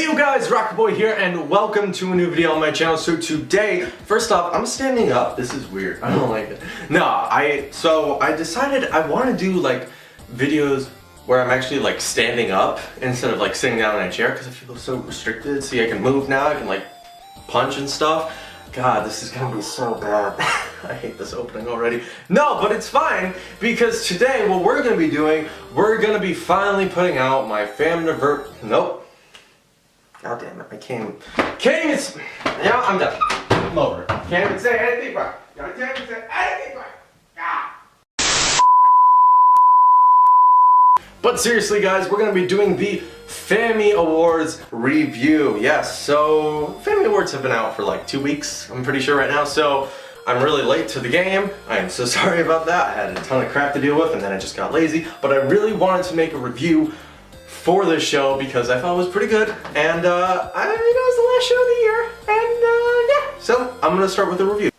Yo guys, Rockerboyyy here and welcome to a new video on my channel. So today, first off, I'm standing up. This is weird. I don't like it. No, I decided I want to do like videos where I'm actually like standing up instead of like sitting down in a chair because I feel so restricted. See, I can move now. I can like punch and stuff. God, this is gonna be so bad. I hate this opening already. No, but it's fine because today what we're gonna be doing, we're gonna be finally putting out my Nope. God damn it, I can't even yeah, I'm done. I'm over. Can't even say anything right. Can't even say anything right. Ah. But seriously guys, we're gonna be doing the FaMmy Awards review. Yes, so FaMmy Awards have been out for like 2 weeks, I'm pretty sure right now, so I'm really late to the game. I am so sorry about that. I had a ton of crap to deal with and then I just got lazy, but I really wanted to make a review for this show because I thought it was pretty good, and it was the last show of the year, and yeah, so I'm gonna start with a review.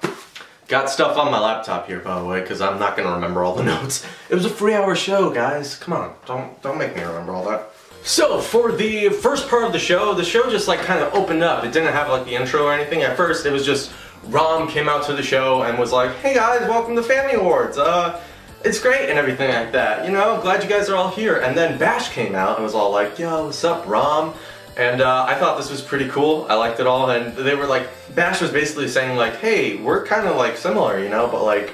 Got stuff on my laptop here, by the way, because I'm not gonna remember all the notes. It was a 3-hour show, guys. Come on, don't make me remember all that. So for the first part of the show just like kind of opened up. It didn't have like the intro or anything. At first, it was just Rom came out to the show and was like, "Hey guys, welcome to FaMmy Awards. It's great," and everything like that. You know, glad you guys are all here. And then Bash came out and was all like, "Yo, what's up, Rom?" And I thought this was pretty cool. I liked it all. And they were like, Bash was basically saying like, "Hey, we're kind of like similar, you know, but like,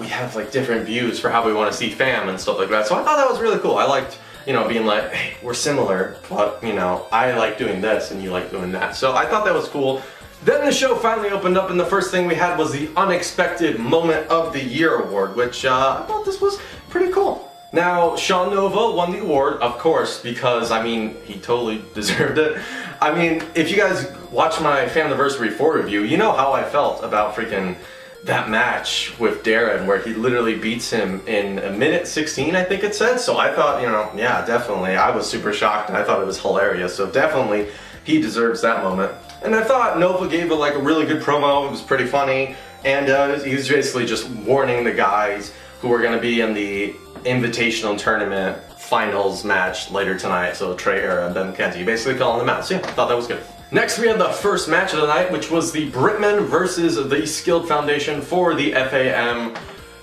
we have like different views for how we want to see fam and stuff like that." So I thought that was really cool. I liked, you know, being like, "Hey, we're similar, but you know, I like doing this and you like doing that." So I thought that was cool. Then the show finally opened up and the first thing we had was the Unexpected Moment of the Year award, which I thought this was pretty cool. Now, Sean Nova won the award, of course, because, I mean, he totally deserved it. I mean, if you guys watch my Famiversary 4 review, you know how I felt about freaking that match with Darren, where he literally beats him in a minute 16, I think it said. So I thought, you know, yeah, definitely. I was super shocked and I thought it was hilarious. So definitely, he deserves that moment. And I thought Nova gave a really good promo. It was pretty funny, and he was basically just warning the guys who were going to be in the Invitational Tournament Finals match later tonight. So Trey Era and Ben McKenzie, basically calling them out. So yeah, I thought that was good. Next we had the first match of the night, which was the Britmen versus the Skilled Foundation for the FAM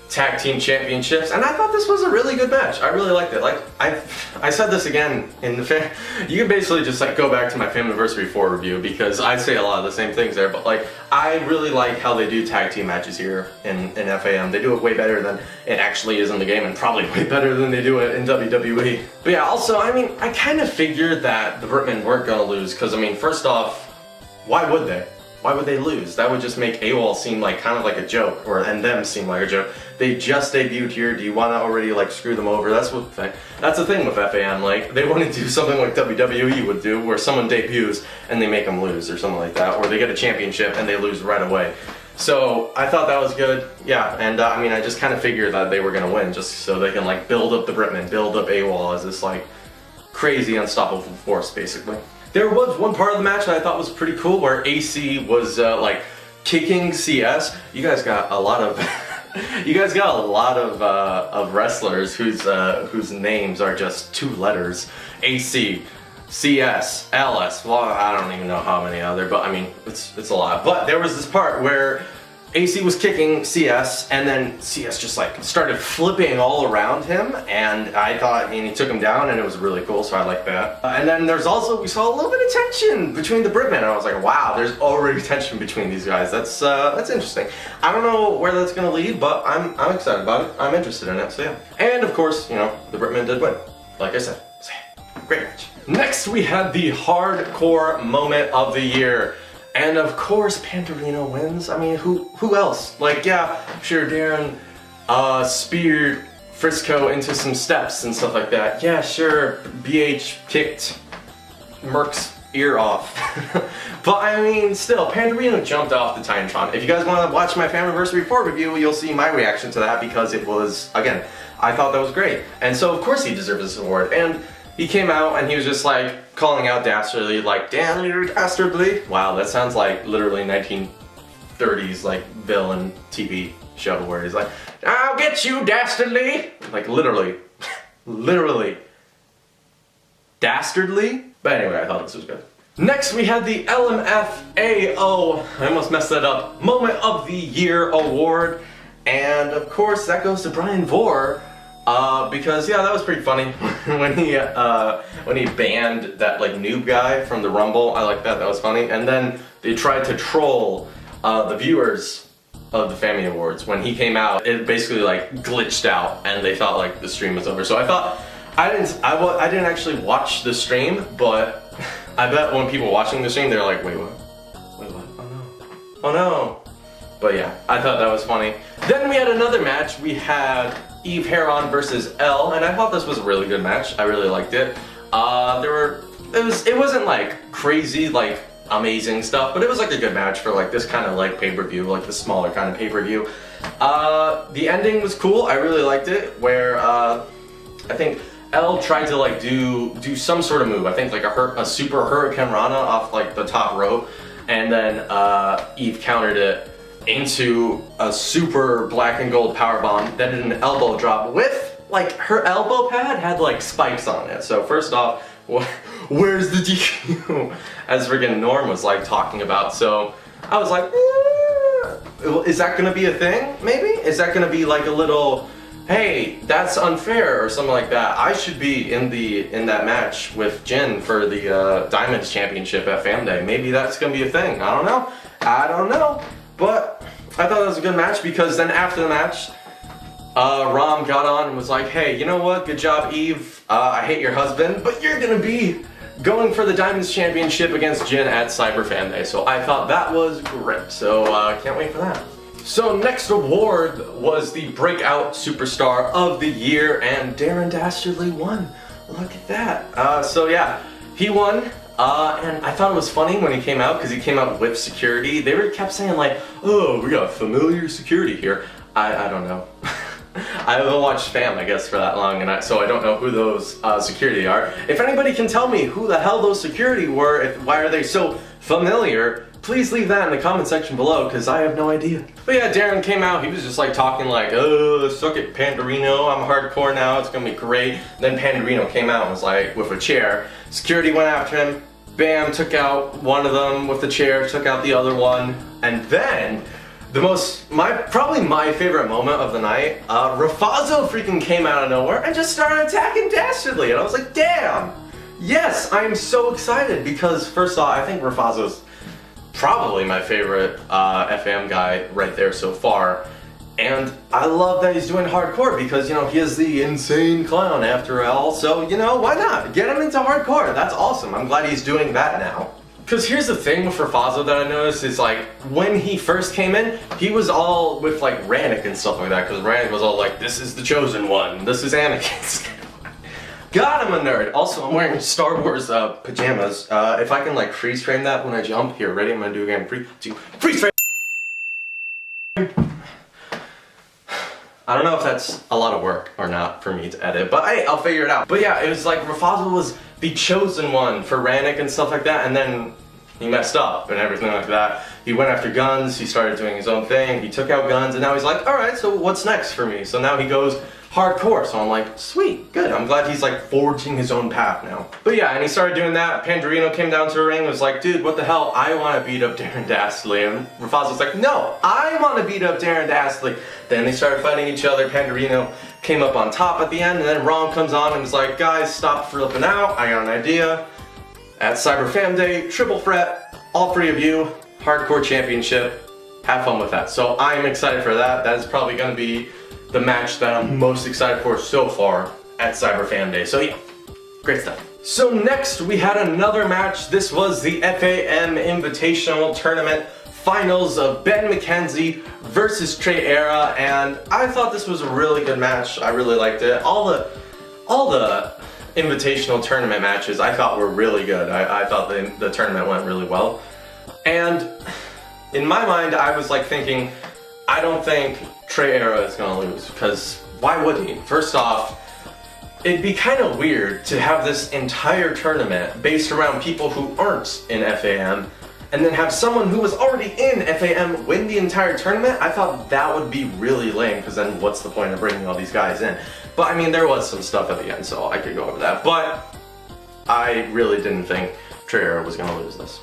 Tag Team Championships, and I thought this was a really good match. I really liked it. Like, I said this again in the you can basically just like go back to my Famiversary 4 review because I say a lot of the same things there, but like, I really like how they do tag team matches here in FAM. They do it way better than it actually is in the game, and probably way better than they do it in WWE. But yeah, also, I mean, I kind of figured that the Britmen weren't gonna lose, because I mean, first off, why would they? Why would they lose? That would just make AWOL seem like kind of like a joke, and them seem like a joke. They just debuted here. Do you want to already like screw them over? That's the thing with FAM. Like, they want to do something like WWE would do, where someone debuts and they make them lose or something like that, or they get a championship and they lose right away. So I thought that was good. Yeah, and I mean, I just kind of figured that they were gonna win just so they can like build up the Britmen, build up AWOL as this like crazy unstoppable force, basically. There was one part of the match that I thought was pretty cool where AC was like kicking CS. You guys got a lot of of wrestlers whose names are just 2 letters. AC, CS, LS. Well, I don't even know how many other, but I mean, it's a lot. But there was this part where AC was kicking CS, and then CS just like started flipping all around him, and I thought, and he took him down, and it was really cool, so I like that. And then we saw a little bit of tension between the Britmen, and I was like, wow, there's already tension between these guys. That's interesting. I don't know where that's gonna lead, but I'm excited about it. I'm interested in it, so yeah. And of course, you know, the Britmen did win, like I said. So yeah, great match. Next, we had the Hardcore Moment of the Year. And of course, Pandarino wins. I mean, who else? Like, yeah, sure, Darren speared Frisco into some steps and stuff like that. Yeah, sure, BH kicked Merc's ear off. But I mean, still, Pandarino jumped off the Titantron. If you guys want to watch my Famiversary 4 review, you'll see my reaction to that because it was, again, I thought that was great. And so, of course, he deserves this award. And he came out and he was just like calling out Dastardly, like, "Damn you, Dastardly." Wow, that sounds like literally 1930s like villain TV show where he's like, "I'll get you, Dastardly." Like literally, literally, Dastardly. But anyway, I thought this was good. Next, we had the LMFAO, I almost messed that up, Moment of the Year Award. And of course, that goes to Brian Vore, because yeah, that was pretty funny when he banned that like noob guy from the Rumble. I like that, that was funny. And then they tried to troll the viewers of the FaMmy Awards. When he came out, it basically like glitched out and they thought like the stream was over. So I thought, I didn't actually watch the stream, but I bet when people watching the stream, they're like, wait, what? Wait, what? Oh no. Oh no. But yeah, I thought that was funny. Then we had another match. We had Eve Heron versus Elle, and I thought this was a really good match. I really liked it. It wasn't like crazy, like amazing stuff, but it was like a good match for like this kind of like pay-per-view, like the smaller kind of pay-per-view. The ending was cool. I really liked it, where I think Elle tried to like do some sort of move. I think like a super Hurricane Rana off like the top rope, and then Eve countered it into a super black and gold powerbomb, then did an elbow drop with like her elbow pad had like spikes on it. So first off, where's the DQ? As friggin' Norm was like talking about. So I was like, is that gonna be a thing? Maybe? Is that gonna be like a little, hey, that's unfair or something like that? I should be in that match with Jin for the Diamonds Championship at Fam Day. Maybe that's gonna be a thing. I don't know. But I thought it was a good match, because then after the match, Rom got on and was like, hey, you know what? Good job, Eve. I hate your husband, but you're gonna be going for the Diamonds Championship against Jin at Cyber Fan Day. So I thought that was great. So can't wait for that. So next award was the Breakout Superstar of the Year, and Darren Dastardly won. Look at that. So yeah, he won. And I thought it was funny when he came out, because he came out with security. They kept saying like, oh, we got familiar security here. I don't know. I haven't watched Fam, I guess, for that long, and so I don't know who those security are. If anybody can tell me who the hell those security were, why are they so familiar, please leave that in the comment section below, because I have no idea. But yeah, Darren came out, he was just like talking like, oh, suck it, Pandorino, I'm hardcore now, it's gonna be great. Then Pandorino came out and was like, with a chair. Security went after him, bam, took out one of them with the chair, took out the other one, and then probably my favorite moment of the night, Rafazo freaking came out of nowhere and just started attacking Dastardly, and I was like, damn! Yes, I am so excited, because first off, I think Rafazo's probably my favorite FM guy right there so far, and I love that he's doing hardcore, because, you know, he is the insane clown after all, so, you know, why not? Get him into hardcore, that's awesome, I'm glad he's doing that now. Because here's the thing with Rafazo that I noticed is like, when he first came in, he was all with like Rannick and stuff like that, because Rannick was all like, this is the chosen one, this is Anakin. God, I'm a nerd. Also, I'm wearing Star Wars pajamas. If I can like freeze frame that when I jump, here, ready? I'm gonna do it again. 3, 2, freeze frame! I don't know if that's a lot of work or not for me to edit, but hey, I'll figure it out. But yeah, it was like Rafazo was the chosen one for Rannick and stuff like that, and then he messed up and everything like that. He went after Guns, he started doing his own thing, he took out Guns, and now he's like, alright, so what's next for me? So now he goes hardcore, so I'm like, sweet, good. I'm glad he's like forging his own path now. But yeah, and he started doing that. Pandorino came down to the ring and was like, dude, what the hell? I want to beat up Darren Dastardly. And Rafazo's like, no, I want to beat up Darren Dastardly. Then they started fighting each other. Pandorino came up on top at the end, and then Rom comes on and was like, guys, stop flipping out. I got an idea. At Cyber Fam Day, triple threat, all 3 of you, hardcore championship. Have fun with that. So I'm excited for that. That is probably going to be the match that I'm most excited for so far at Cyber Fan Day. So yeah, great stuff. So next we had another match. This was the FAM Invitational Tournament Finals of Ben McKenzie versus Trey Era, and I thought this was a really good match. I really liked it. All the Invitational Tournament matches I thought were really good. I thought the tournament went really well. And in my mind, I was like thinking, I don't think Trey Era is gonna lose, because why would he? First off, it'd be kind of weird to have this entire tournament based around people who aren't in FAM, and then have someone who was already in FAM win the entire tournament. I thought that would be really lame, because then what's the point of bringing all these guys in? But I mean, there was some stuff at the end, so I could go over that. But I really didn't think Trey was gonna lose this.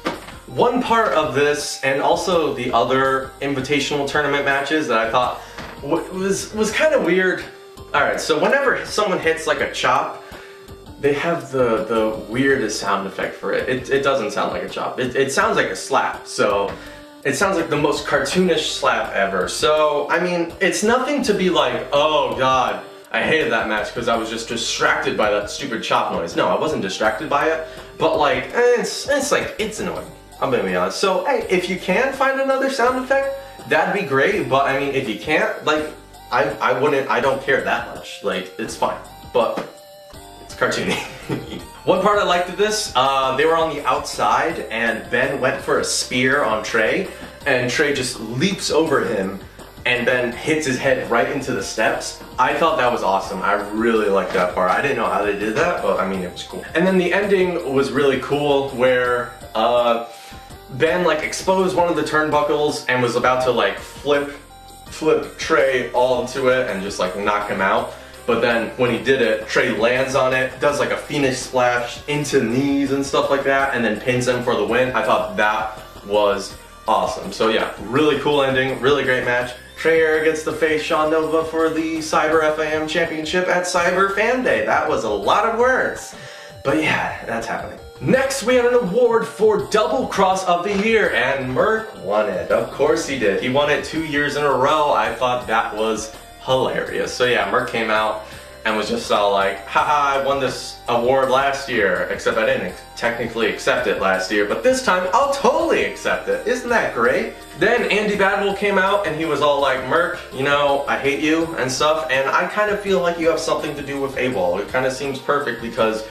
One part of this, and also the other invitational tournament matches that I thought was kind of weird. Alright, so whenever someone hits like a chop, they have the weirdest sound effect for it. It doesn't sound like a chop. It sounds like a slap. So it sounds like the most cartoonish slap ever. So, I mean, it's nothing to be like, oh god, I hated that match because I was just distracted by that stupid chop noise. No, I wasn't distracted by it, but like, it's annoying. I'm gonna be honest. So, hey, if you can find another sound effect, that'd be great, but I mean, if you can't, like, I don't care that much. Like, it's fine, but it's cartoony. One part I liked of this, they were on the outside and Ben went for a spear on Trey, and Trey just leaps over him and then hits his head right into the steps. I thought that was awesome. I really liked that part. I didn't know how they did that, but I mean, it was cool. And then the ending was really cool where Ben like exposed one of the turnbuckles and was about to like flip Trey all into it and just like knock him out. But then when he did it, Trey lands on it, does like a Phoenix splash into knees and stuff like that, and then pins him for the win. I thought that was awesome. So yeah, really cool ending, really great match. Trey gets to face Sean Nova for the Cyber FAM Championship at Cyber Fan Day. That was a lot of words. But yeah, that's happening. Next, we had an award for Double Cross of the Year, and Merc won it. Of course he did. He won it 2 years in a row. I thought that was hilarious. So yeah, Merc came out and was just all like, haha, I won this award last year, except I didn't technically accept it last year, but this time I'll totally accept it. Isn't that great? Then Andy Badwell came out and he was all like, Merc, you know, I hate you and stuff, and I kind of feel like you have something to do with AWOL. It kind of seems perfect because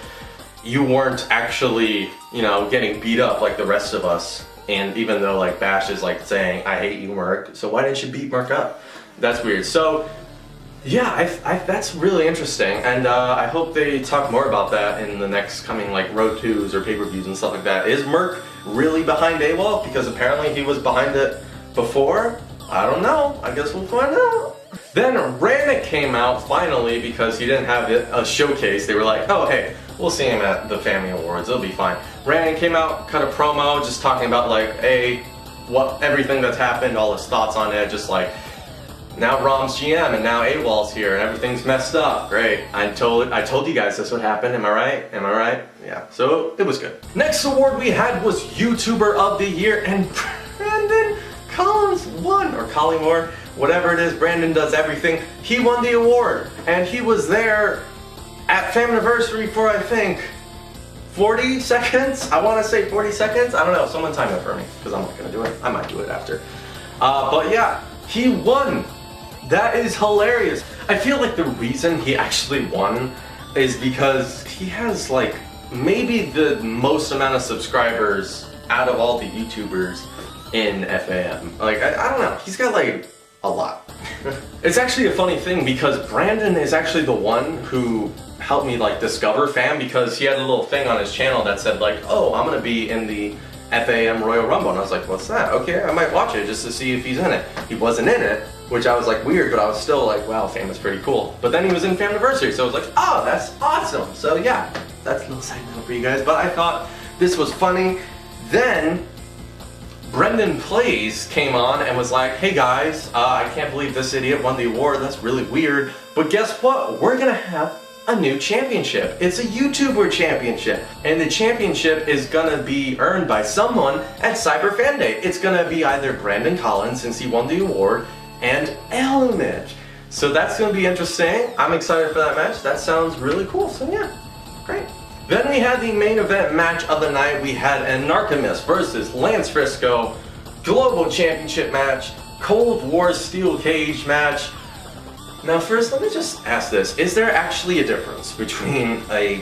you weren't actually, you know, getting beat up like the rest of us. And even though like Bash is like saying, I hate you, Merc, so why didn't you beat Merc up? That's weird. So yeah, that's really interesting, and I hope they talk more about that in the next coming like Road 2s or pay-per-views and stuff like that. Is Merc really behind AWOL? Because apparently he was behind it before. I don't know. I guess we'll find out. Then Rannick came out finally because he didn't have a showcase. They were like, oh hey, we'll see him at the FaMmy Awards. It'll be fine. Rannick came out, cut a promo, just talking about like, hey, everything that's happened, all his thoughts on it, just like, now Rom's GM and now AWOL's here and everything's messed up. Great. I told you guys this would happen. Am I right? Am I right? Yeah. So it was good. Next award we had was YouTuber of the Year, and Brandon Collins won, or Collingwood, whatever it is. Brandon does everything. He won the award, and he was there at Famiiversary for I think 40 seconds. I want to say 40 seconds. I don't know. Someone time it for me because I'm not gonna do it. I might do it after. But yeah, he won. That is hilarious. I feel like the reason he actually won is because he has like maybe the most amount of subscribers out of all the YouTubers in FAM. Like, I don't know, he's got like a lot. It's actually a funny thing because Brandon is actually the one who helped me like discover FAM, because he had a little thing on his channel that said like, oh, I'm gonna be in the FAM Royal Rumble, and I was like, what's that? Okay, I might watch it just to see if he's in it. He wasn't in it, which I was like weird, but I was still like, wow, FAM is pretty cool. But then he was in Famiiversary, so I was like, oh, that's awesome. So yeah, that's a little side note for you guys, but I thought this was funny. Then Brendan Plays came on and was like, hey guys, I can't believe this idiot won the award, that's really weird, but guess what? We're gonna have a new championship. It's a YouTuber championship, and the championship is gonna be earned by someone at Cyber Fan Day. It's gonna be either Brandon Collins, since he won the award, and Element. So that's gonna be interesting. I'm excited for that match. That sounds really cool. So yeah, great. Then we had the main event match of the night. We had Anarchist versus Lance Frisco, Global Championship match, Cold War Steel Cage match. Now first, let me just ask this. Is there actually a difference between a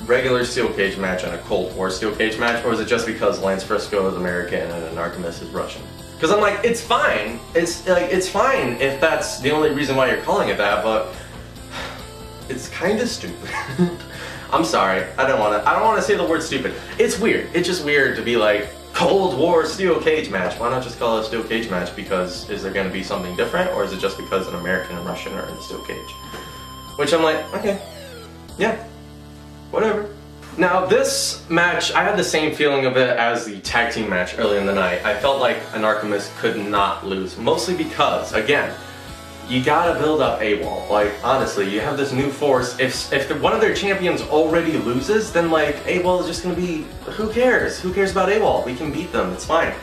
regular steel cage match and a Cold War steel cage match, or is it just because Lance Frisco is American and Anarchist is Russian? Because I'm like, it's fine. It's fine if that's the only reason why you're calling it that, but it's kind of stupid. I'm sorry. I don't want to say the word stupid. It's weird. It's just weird to be like, Cold War steel cage match. Why not just call it a steel cage match? Because is there going to be something different, or is it just because an American and Russian are in the steel cage? Which I'm like, okay, yeah, whatever. Now this match, I had the same feeling of it as the tag team match earlier in the night. I felt like Anarchimus could not lose, mostly because, again, you gotta build up AWOL. Like, honestly, you have this new force. If one of their champions already loses, then like, AWOL is just gonna be, who cares? Who cares about AWOL? We can beat them, it's fine.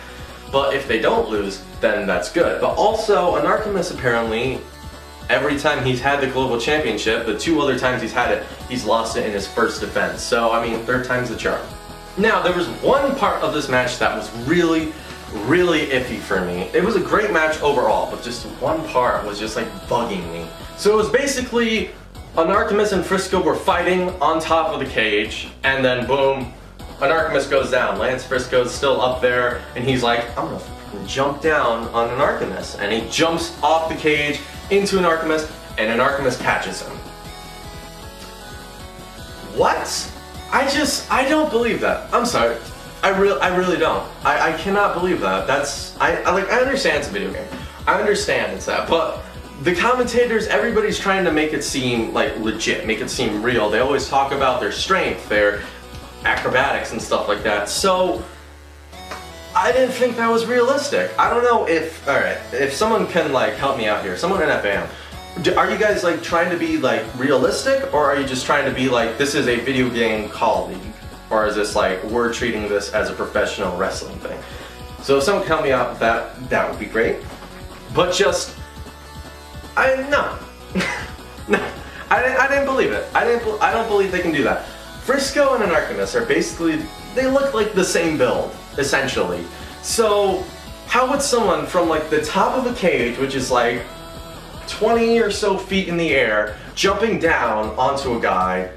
But if they don't lose, then that's good. But also, Anarchimus apparently, every time he's had the global championship, the 2 other times he's had it, he's lost it in his first defense. So, I mean, 3rd time's the charm. Now, there was one part of this match that was really iffy for me. It was a great match overall, but just one part was just like bugging me. So it was basically Anarchimus and Frisco were fighting on top of the cage, and then boom, Anarchimus goes down. Lance Frisco's still up there, and he's like, I'm gonna jump down on Anarchimus. And he jumps off the cage into Anarchimus, and Anarchimus catches him. What? I don't believe that. I'm sorry. I really don't. I cannot believe that. I understand it's a video game. I understand it's that, but the commentators, everybody's trying to make it seem like legit, make it seem real. They always talk about their strength, their acrobatics and stuff like that. So I didn't think that was realistic. I don't know if, alright, if someone can like help me out here, someone in FAM, are you guys like trying to be like realistic, or are you just trying to be like, this is a video game call league? Or is this like, we're treating this as a professional wrestling thing? So if someone can help me out with that, that would be great. But just, no. No, I didn't believe it. I don't believe they can do that. Frisco and Anarchimus are basically, they look like the same build, essentially. So how would someone from like the top of a cage, which is like 20 or so feet in the air, jumping down onto a guy,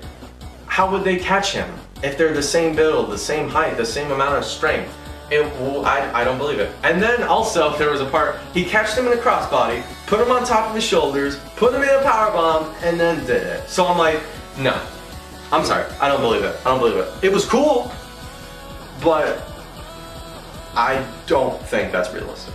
how would they catch him? If they're the same build, the same height, the same amount of strength. I don't believe it. And then also, there was a part, he catched him in a crossbody, put him on top of his shoulders, put him in a powerbomb, and then did it. So I'm like, no. I'm sorry, I don't believe it. I don't believe it. It was cool, but I don't think that's realistic.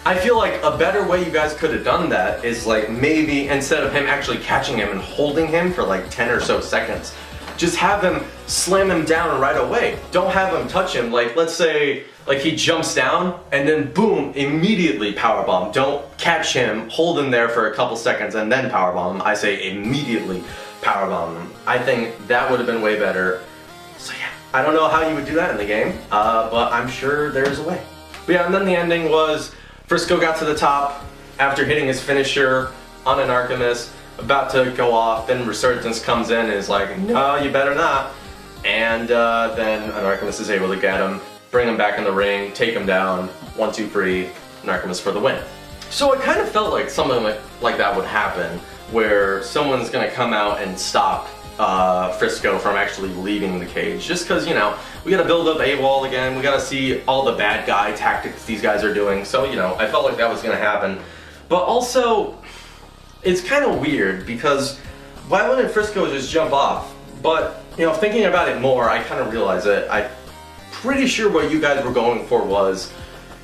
I feel like a better way you guys could have done that is like maybe instead of him actually catching him and holding him for like 10 or so seconds, just have him slam him down right away. Don't have him touch him. Like, let's say, like he jumps down and then boom, immediately powerbomb. Don't catch him, hold him there for a couple seconds and then powerbomb him. I say immediately powerbomb him. I think that would have been way better. So yeah, I don't know how you would do that in the game, but I'm sure there's a way. But yeah, and then the ending was Frisco got to the top after hitting his finisher on Anarchimus, about to go off, then Resurgence comes in and is like, no, you better not. And then Anarchimus is able to get him, bring him back in the ring, take him down, 1, 2, 3, Anarchimus for the win. So it kind of felt like something like that would happen, where someone's gonna come out and stop Frisco from actually leaving the cage. Just because, you know, we gotta build up AWOL again, we gotta see all the bad guy tactics these guys are doing. So, you know, I felt like that was gonna happen. But also, it's kind of weird because why wouldn't Frisco just jump off? But, you know, thinking about it more, I kind of realized that I'm pretty sure what you guys were going for was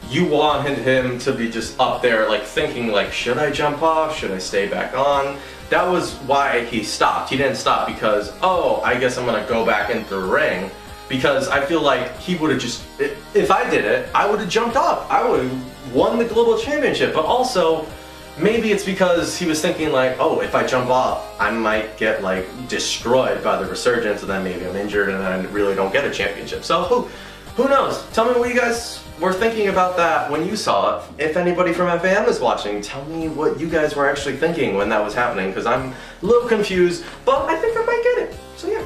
you wanted him to be just up there, like thinking like, should I jump off? Should I stay back on? That was why he stopped. He didn't stop because, oh, I guess I'm gonna go back into the ring. Because I feel like he would have just, if I did it, I would have jumped off. I would have won the global championship. But also, maybe it's because he was thinking like, oh, if I jump off, I might get like destroyed by the Resurgence, and then maybe I'm injured and I really don't get a championship. So who knows? Tell me what you guys were thinking about that when you saw it. If anybody from FAM is watching, tell me what you guys were actually thinking when that was happening, because I'm a little confused, but I think I might get it. So yeah.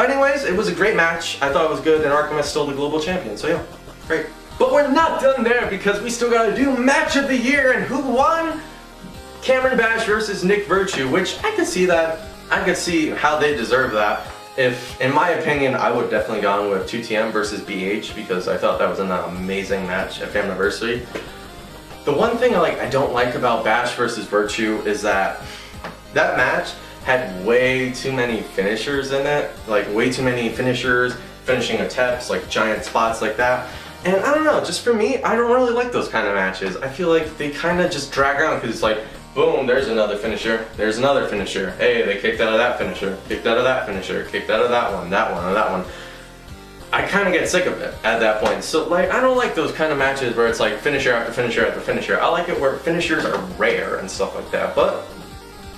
Anyways, it was a great match. I thought it was good, and Arkham is still the global champion, so yeah, great. But we're not done there, because we still gotta do Match of the Year, and who won? Cameron Bash versus Nick Virtue, which I could see that. I could see how they deserve that. If, in my opinion, I would have definitely gone with 2TM versus BH, because I thought that was an amazing match at Famiiversary. The one thing I don't like about Bash versus Virtue is that that match had way too many finishers in it, like way too many finishers, finishing attempts, like giant spots like that. And I don't know, just for me, I don't really like those kind of matches. I feel like they kind of just drag around because it's like, boom, there's another finisher, there's another finisher. Hey, they kicked out of that finisher, kicked out of that finisher, kicked out of that one, and that one. I kind of get sick of it at that point. So like, I don't like those kind of matches where it's like finisher after finisher after finisher. I like it where finishers are rare and stuff like that, but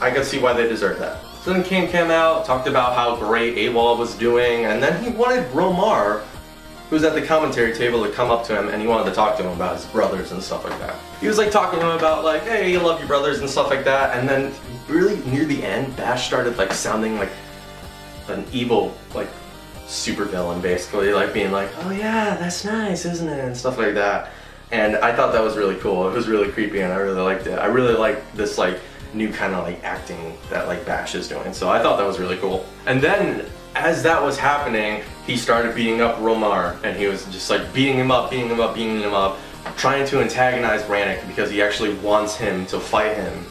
I can see why they deserve that. So then Kane came out, talked about how great AWOL was doing, and then he wanted Romar, who's at the commentary table, to come up to him, and he wanted to talk to him about his brothers and stuff like that. He was like talking to him about like, hey, you love your brothers and stuff like that, and then really near the end, Bash started like sounding like an evil, like, super villain, basically, like being like, oh yeah, that's nice, isn't it, and stuff like that. And I thought that was really cool. It was really creepy, and I really liked it. I really liked this like new kind of like acting that like Bash is doing, so I thought that was really cool. And then as that was happening, he started beating up Romar, and he was just like beating him up, trying to antagonize Brannick because he actually wants him to fight him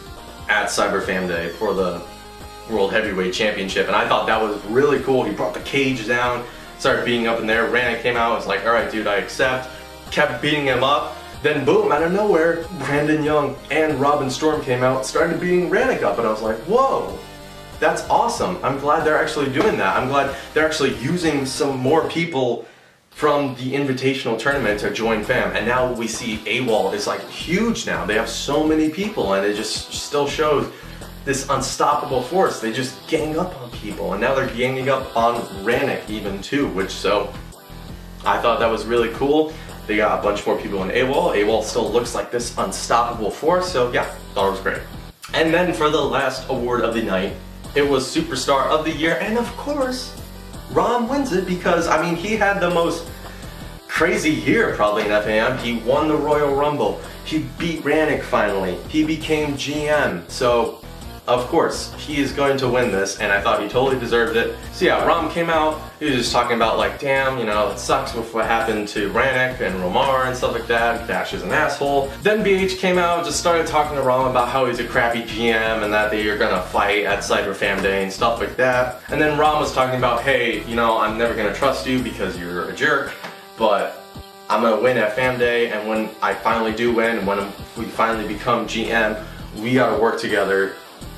at Cyber Fam Day for the World Heavyweight Championship. And I thought that was really cool. He brought the cage down, started beating up in there. Brannick came out, was like, alright dude, I accept. Kept beating him up. Then boom, out of nowhere, Brandon Young and Robin Storm came out, started beating Brannick up, and I was like, whoa, that's awesome. I'm glad they're actually doing that. I'm glad they're actually using some more people from the Invitational Tournament to join FAM. And now we see AWOL is like huge now. They have so many people, and it just still shows this unstoppable force. They just gang up on people, and now they're ganging up on Brannick even too, which, so I thought that was really cool. They got a bunch more people in AWOL. AWOL still looks like this unstoppable force, so yeah, thought it was great. And then for the last award of the night, it was Superstar of the Year, and of course, Rom wins it because, I mean, he had the most crazy year probably in FAM. He won the Royal Rumble. He beat Brannick finally. He became GM, so of course, he is going to win this, and I thought he totally deserved it. So yeah, Rom came out, he was just talking about like, damn, you know, it sucks with what happened to Brannick and Romar and stuff like that. Dash is an asshole. Then BH came out, just started talking to Rom about how he's a crappy GM and that they are gonna fight at Cyber Fam Day and stuff like that. And then Rom was talking about, hey, you know, I'm never gonna trust you because you're a jerk, but I'm gonna win at Fam Day, and when I finally do win, and when we finally become GM, we gotta work together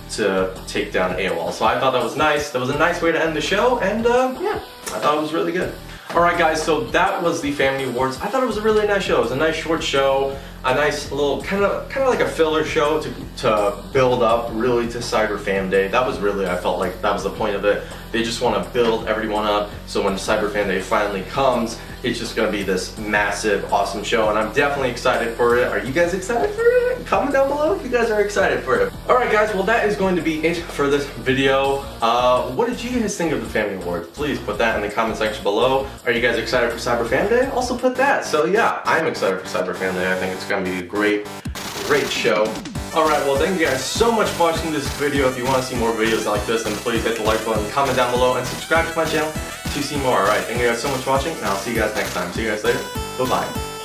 to take down AWOL. So I thought that was nice. That was a nice way to end the show, and yeah, I thought it was really good. Alright guys, so that was the FaMmy Awards. I thought it was a really nice show. It was a nice short show, a nice little, kind of like a filler show to build up really to Cyber Fam Day. That was really, I felt like that was the point of it. They just want to build everyone up, so when Cyber Fam Day finally comes, it's just going to be this massive, awesome show, and I'm definitely excited for it. Are you guys excited for it? Comment down below if you guys are excited for it. Alright guys, well that is going to be it for this video. What did you guys think of the FaMmy Awards? Please put that in the comment section below. Are you guys excited for Cyber Fam Day? Also put that. So yeah, I'm excited for Cyber Fam Day. I think it's going to be a great show. Alright, well thank you guys so much for watching this video. If you want to see more videos like this, then please hit the like button, comment down below, and subscribe to my channel to see more. Alright, thank you guys so much for watching, and I'll see you guys next time. See you guys later. Bye-bye.